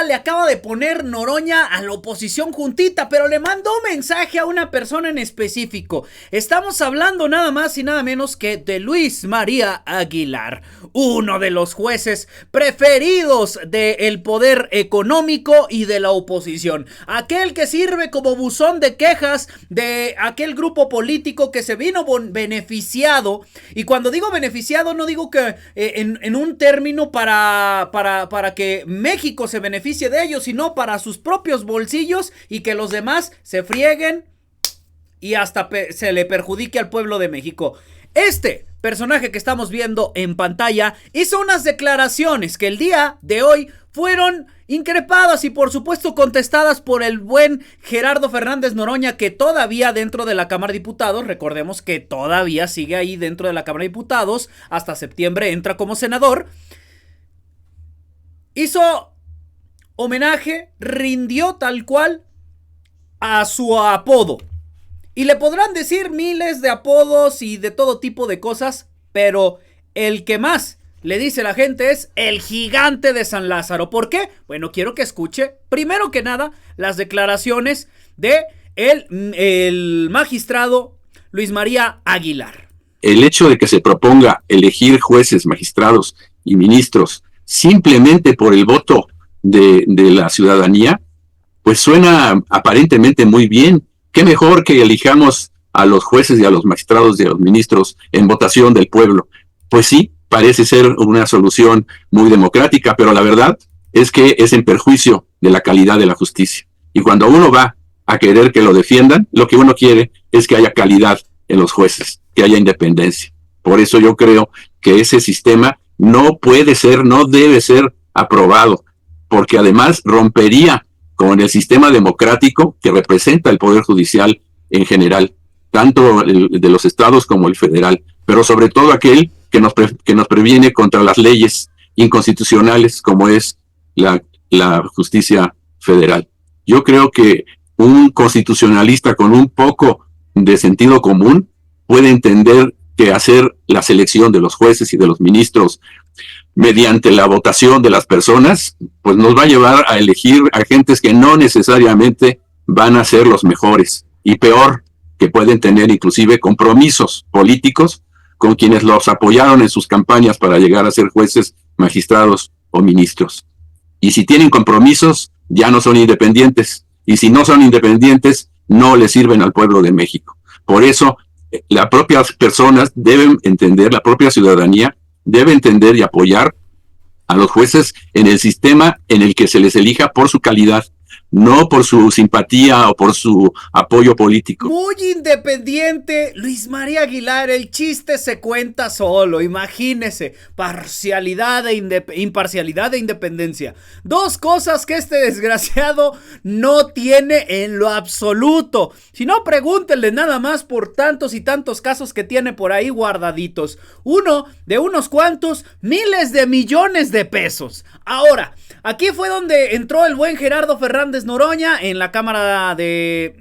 le acaba de poner Noroña a la oposición juntita, pero le mandó mensaje a una persona en específico. Estamos hablando nada más y nada menos que de Luis María Aguilar, uno de los jueces preferidos del poder económico y de la oposición. Aquel que sirve como buzón de quejas de aquel grupo político que se vino beneficiado. Y cuando digo beneficiado no digo que en un término para que México se beneficie de ellos, sino para sus propios bolsillos y que los demás se frieguen y hasta se le perjudique al pueblo de México. Este personaje que estamos viendo en pantalla hizo unas declaraciones que el día de hoy fueron increpadas y por supuesto contestadas por el buen Gerardo Fernández Noroña, que todavía dentro de la Cámara de Diputados, recordemos que todavía sigue ahí dentro de la Cámara de Diputados, hasta septiembre entra como senador. Hizo homenaje, rindió tal cual a su apodo. Y le podrán decir miles de apodos y de todo tipo de cosas, pero el que más le dice la gente es el Gigante de San Lázaro. ¿Por qué? Bueno, quiero que escuche, primero que nada, las declaraciones de el magistrado Luis María Aguilar. El hecho de que se proponga elegir jueces, magistrados y ministros simplemente por el voto de la ciudadanía, pues suena aparentemente muy bien. Qué mejor que elijamos a los jueces y a los magistrados y a los ministros en votación del pueblo. Pues sí, parece ser una solución muy democrática, pero la verdad es que es en perjuicio de la calidad de la justicia. Y cuando uno va a querer que lo defiendan, lo que uno quiere es que haya calidad en los jueces, que haya independencia. Por eso yo creo que ese sistema no puede ser, no debe ser aprobado, porque además rompería con el sistema democrático que representa el Poder Judicial en general, tanto el de los estados como el federal, pero sobre todo aquel que nos previene contra las leyes inconstitucionales como es la justicia federal. Yo creo que un constitucionalista con un poco de sentido común puede entender que hacer la selección de los jueces y de los ministros mediante la votación de las personas, pues nos va a llevar a elegir agentes que no necesariamente van a ser los mejores, y peor, que pueden tener inclusive compromisos políticos con quienes los apoyaron en sus campañas para llegar a ser jueces, magistrados o ministros. Y si tienen compromisos, ya no son independientes, y si no son independientes, no le sirven al pueblo de México. Por eso, las propias personas deben entender, la propia ciudadanía debe entender y apoyar a los jueces en el sistema en el que se les elija por su calidad, no por su simpatía o por su apoyo político. Muy independiente, Luis María Aguilar, el chiste se cuenta solo, imagínese, parcialidad imparcialidad e independencia. Dos cosas que este desgraciado no tiene en lo absoluto. Si no, pregúntenle nada más por tantos y tantos casos que tiene por ahí guardaditos. Uno de unos cuantos miles de millones de pesos. Ahora, aquí fue donde entró el buen Gerardo Fernández Noroña en la Cámara del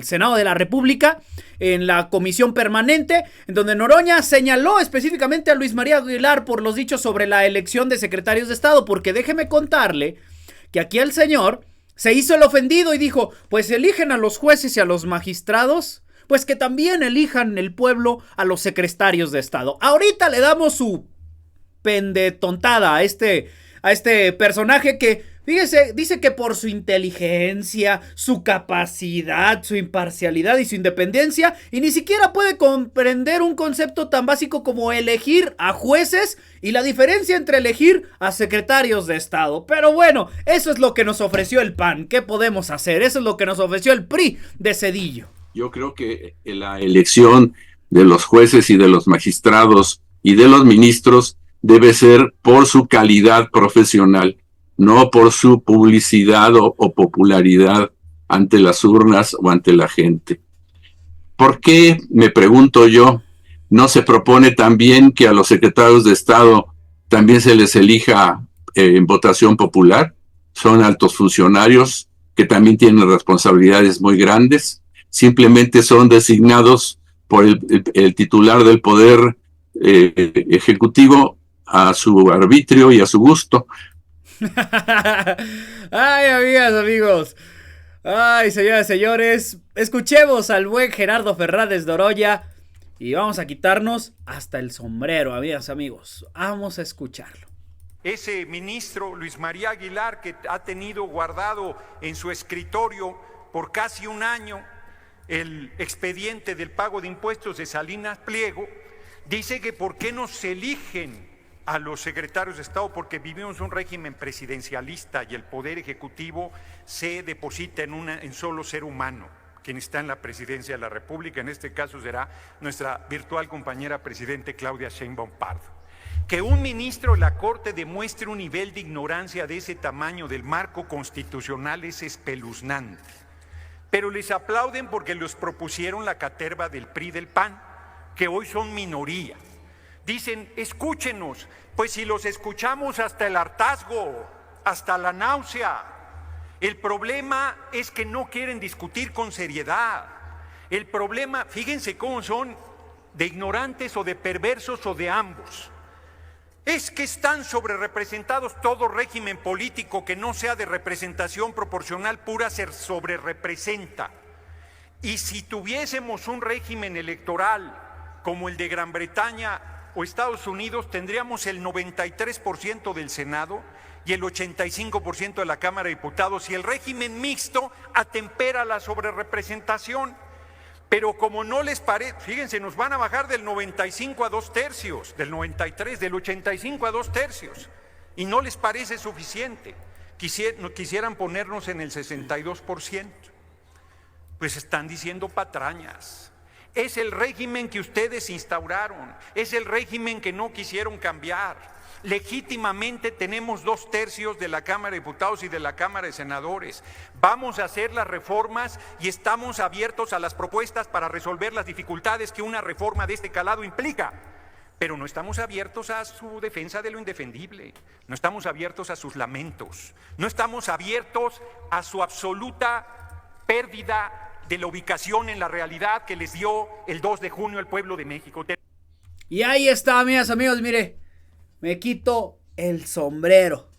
Senado de la República, en la comisión permanente, en donde Noroña señaló específicamente a Luis María Aguilar por los dichos sobre la elección de secretarios de Estado, porque déjeme contarle que aquí el señor se hizo el ofendido y dijo, pues eligen a los jueces y a los magistrados, pues que también elijan el pueblo a los secretarios de Estado. Ahorita le damos su pendetontada a este personaje que, fíjese, dice que por su inteligencia, su capacidad, su imparcialidad y su independencia, y ni siquiera puede comprender un concepto tan básico como elegir a jueces y la diferencia entre elegir a secretarios de Estado. Pero bueno, eso es lo que nos ofreció el PAN. ¿Qué podemos hacer? Eso es lo que nos ofreció el PRI de Zedillo. Yo creo que la elección de los jueces y de los magistrados y de los ministros debe ser por su calidad profesional, no por su publicidad o popularidad ante las urnas o ante la gente. ¿Por qué, me pregunto yo, no se propone también que a los secretarios de Estado también se les elija en votación popular? Son altos funcionarios que también tienen responsabilidades muy grandes, simplemente son designados por el titular del poder ejecutivo a su arbitrio y a su gusto. Ay, amigas, amigos. Ay, señoras y señores, escuchemos al buen Gerardo Fernández Noroña y vamos a quitarnos hasta el sombrero, amigas, amigos. Vamos a escucharlo. Ese ministro Luis María Aguilar, que ha tenido guardado en su escritorio por casi un año el expediente del pago de impuestos de Salinas Pliego, dice que por qué no se eligen a los secretarios de Estado, porque vivimos un régimen presidencialista y el poder ejecutivo se deposita en solo ser humano, quien está en la presidencia de la República. En este caso será nuestra virtual compañera presidente Claudia Sheinbaum Pardo. Que un ministro de la Corte demuestre un nivel de ignorancia de ese tamaño del marco constitucional es espeluznante. Pero les aplauden porque los propusieron la caterva del PRI y del PAN, que hoy son minoría. Dicen, escúchenos, pues si los escuchamos hasta el hartazgo, hasta la náusea. El problema es que no quieren discutir con seriedad. El problema, fíjense cómo son de ignorantes o de perversos o de ambos. Es que están sobrerepresentados. Todo régimen político que no sea de representación proporcional pura se sobrerepresenta. Y si tuviésemos un régimen electoral como el de Gran Bretaña o Estados Unidos, tendríamos el 93% del Senado y el 85% de la Cámara de Diputados, y el régimen mixto atempera la sobrerepresentación. Pero como no les parece, fíjense, nos van a bajar del 95 a 2/3, del 93, del 85 a 2/3, y no les parece suficiente. Quisieran ponernos en el 62%. Pues están diciendo patrañas. Es el régimen que ustedes instauraron, es el régimen que no quisieron cambiar. Legítimamente tenemos 2/3 de la Cámara de Diputados y de la Cámara de Senadores. Vamos a hacer las reformas y estamos abiertos a las propuestas para resolver las dificultades que una reforma de este calado implica. Pero no estamos abiertos a su defensa de lo indefendible, no estamos abiertos a sus lamentos, no estamos abiertos a su absoluta pérdida de la ubicación en la realidad que les dio el 2 de junio el pueblo de México. Y ahí está, amigas, amigos, mire, me quito el sombrero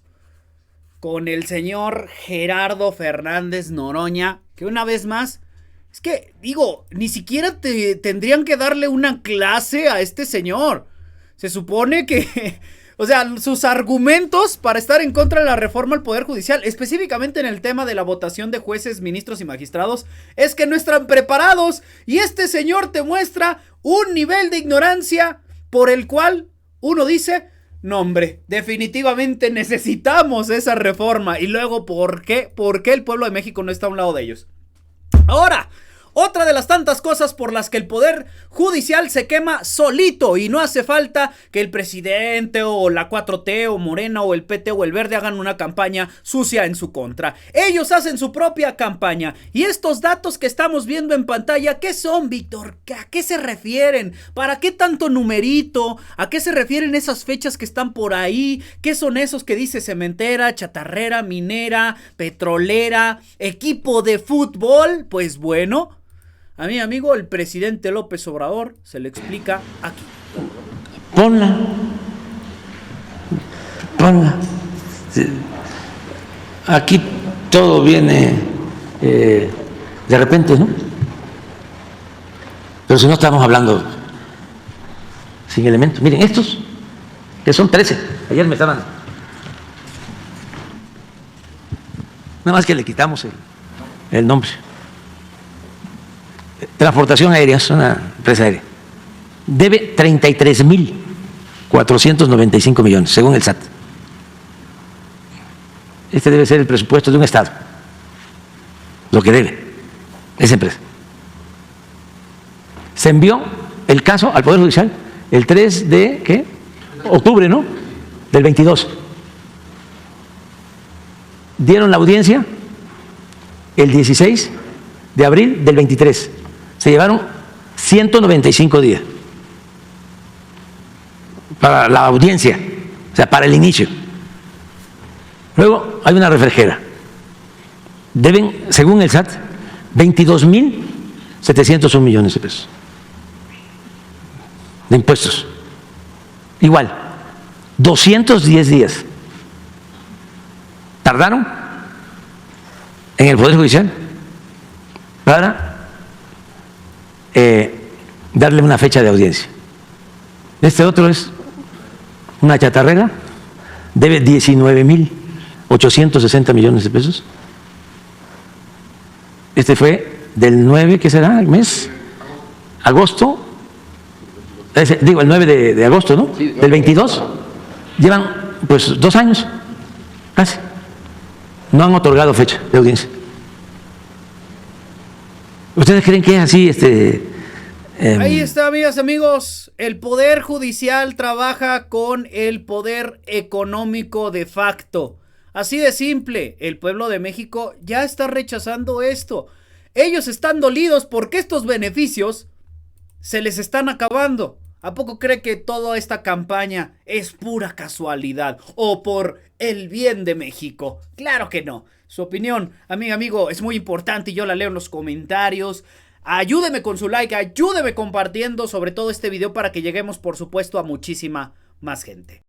con el señor Gerardo Fernández Noroña, que una vez más, es que, digo, ni siquiera tendrían que darle una clase a este señor. Se supone que, o sea, sus argumentos para estar en contra de la reforma al Poder Judicial, específicamente en el tema de la votación de jueces, ministros y magistrados, es que no están preparados. Y este señor te muestra un nivel de ignorancia por el cual uno dice, no hombre, definitivamente necesitamos esa reforma. Y luego, ¿por qué? ¿Por qué el pueblo de México no está a un lado de ellos? Ahora, otra de las tantas cosas por las que el Poder Judicial se quema solito y no hace falta que el presidente o la 4T o Morena o el PT o el Verde hagan una campaña sucia en su contra. Ellos hacen su propia campaña. Y estos datos que estamos viendo en pantalla, ¿qué son, Víctor? ¿A qué se refieren? ¿Para qué tanto numerito? ¿A qué se refieren esas fechas que están por ahí? ¿Qué son esos que dice cementera, chatarrera, minera, petrolera, equipo de fútbol? Pues bueno, a mi amigo el presidente López Obrador se le explica aquí. Ponla. Aquí todo viene de repente, ¿no? Pero si no estamos hablando sin elementos. Miren, estos, que son 13. Ayer me estaban. Nada más que le quitamos el nombre. Transportación aérea, es una empresa aérea. Debe 33,495 millones, según el SAT. Este debe ser el presupuesto de un estado, lo que debe esa empresa. Se envió el caso al Poder Judicial el 3 de ¿qué? Octubre, ¿no? Del 22. Dieron la audiencia el 16 de abril del 23. Se llevaron 195 días para la audiencia, o sea, para el inicio. Luego hay una refrigera. Deben, según el SAT, 22,701 millones de pesos de impuestos. Igual, 210 días tardaron en el Poder Judicial para darle una fecha de audiencia. Este otro es una chatarrera, debe 19.860 millones de pesos. Este fue del 9, ¿qué será? ¿El mes? Agosto. Digo, el 9 de agosto, ¿no? Del 22. Llevan, pues, 2 años, casi. No han otorgado fecha de audiencia. ¿Ustedes creen que es así, Ahí está, amigas, amigos. El Poder Judicial trabaja con el poder económico de facto. Así de simple. El pueblo de México ya está rechazando esto. Ellos están dolidos porque estos beneficios se les están acabando. ¿A poco cree que toda esta campaña es pura casualidad o por el bien de México? Claro que no. Su opinión, amigo, es muy importante y yo la leo en los comentarios. Ayúdeme con su like, ayúdeme compartiendo sobre todo este video para que lleguemos, por supuesto, a muchísima más gente.